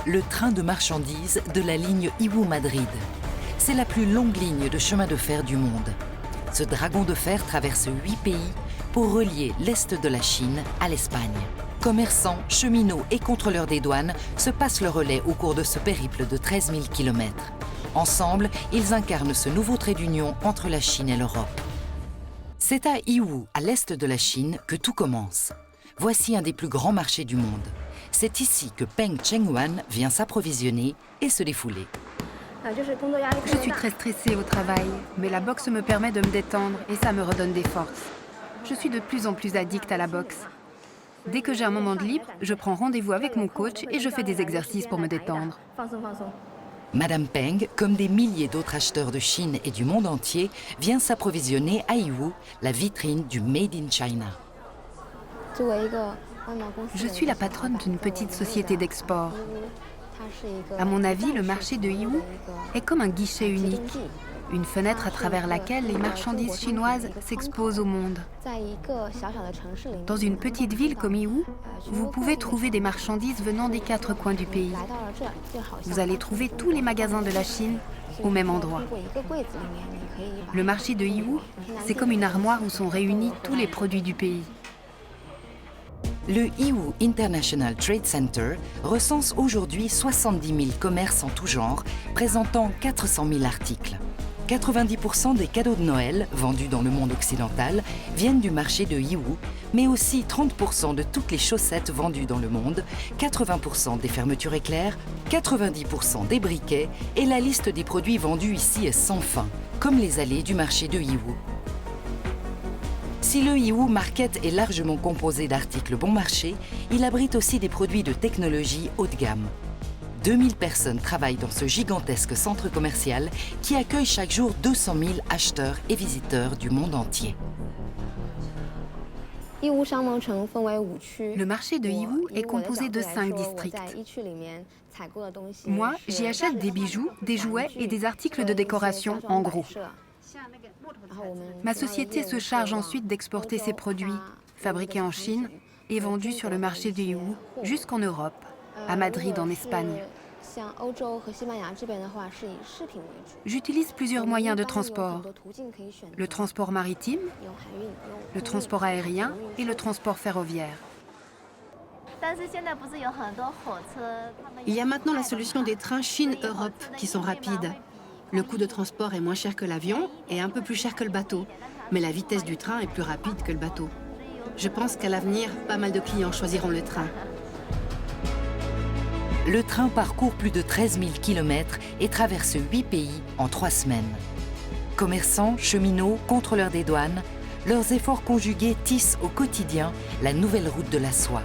le train de marchandises de la ligne Yiwu-Madrid. C'est la plus longue ligne de chemin de fer du monde. Ce dragon de fer traverse 8 pays pour relier l'Est de la Chine à l'Espagne. Commerçants, cheminots et contrôleurs des douanes se passent le relais au cours de ce périple de 13 000 km. Ensemble, ils incarnent ce nouveau trait d'union entre la Chine et l'Europe. C'est à Yiwu, à l'est de la Chine, que tout commence. Voici un des plus grands marchés du monde. C'est ici que Peng Chenghuan vient s'approvisionner et se défouler. Je suis très stressée au travail, mais la boxe me permet de me détendre et ça me redonne des forces. Je suis de plus en plus addict à la boxe. Dès que j'ai un moment de libre, je prends rendez-vous avec mon coach et je fais des exercices pour me détendre. Madame Peng, comme des milliers d'autres acheteurs de Chine et du monde entier, vient s'approvisionner à Yiwu, la vitrine du Made in China. Je suis la patronne d'une petite société d'export. À mon avis, le marché de Yiwu est comme un guichet unique, une fenêtre à travers laquelle les marchandises chinoises s'exposent au monde. Dans une petite ville comme Yiwu, vous pouvez trouver des marchandises venant des 4 coins du pays. Vous allez trouver tous les magasins de la Chine au même endroit. Le marché de Yiwu, c'est comme une armoire où sont réunis tous les produits du pays. Le Yiwu International Trade Center recense aujourd'hui 70 000 commerces en tout genre, présentant 400 000 articles. 90% des cadeaux de Noël vendus dans le monde occidental viennent du marché de Yiwu, mais aussi 30% de toutes les chaussettes vendues dans le monde, 80% des fermetures éclairs, 90% des briquets, et la liste des produits vendus ici est sans fin, comme les allées du marché de Yiwu. Si le Yiwu Market est largement composé d'articles bon marché, il abrite aussi des produits de technologie haut de gamme. 2000 personnes travaillent dans ce gigantesque centre commercial qui accueille chaque jour 200 000 acheteurs et visiteurs du monde entier. Le marché de Yiwu est composé de 5 districts. Moi, j'y achète des bijoux, des jouets et des articles de décoration en gros. Ma société se charge ensuite d'exporter ces produits, fabriqués en Chine et vendus sur le marché de Yiwu jusqu'en Europe, à Madrid en Espagne. J'utilise plusieurs moyens de transport. Le transport maritime, le transport aérien et le transport ferroviaire. Il y a maintenant la solution des trains Chine-Europe qui sont rapides. Le coût de transport est moins cher que l'avion et un peu plus cher que le bateau. Mais la vitesse du train est plus rapide que le bateau. Je pense qu'à l'avenir, pas mal de clients choisiront le train. Le train parcourt plus de 13 000 km et traverse 8 pays en 3 semaines. Commerçants, cheminots, contrôleurs des douanes, leurs efforts conjugués tissent au quotidien la nouvelle route de la soie.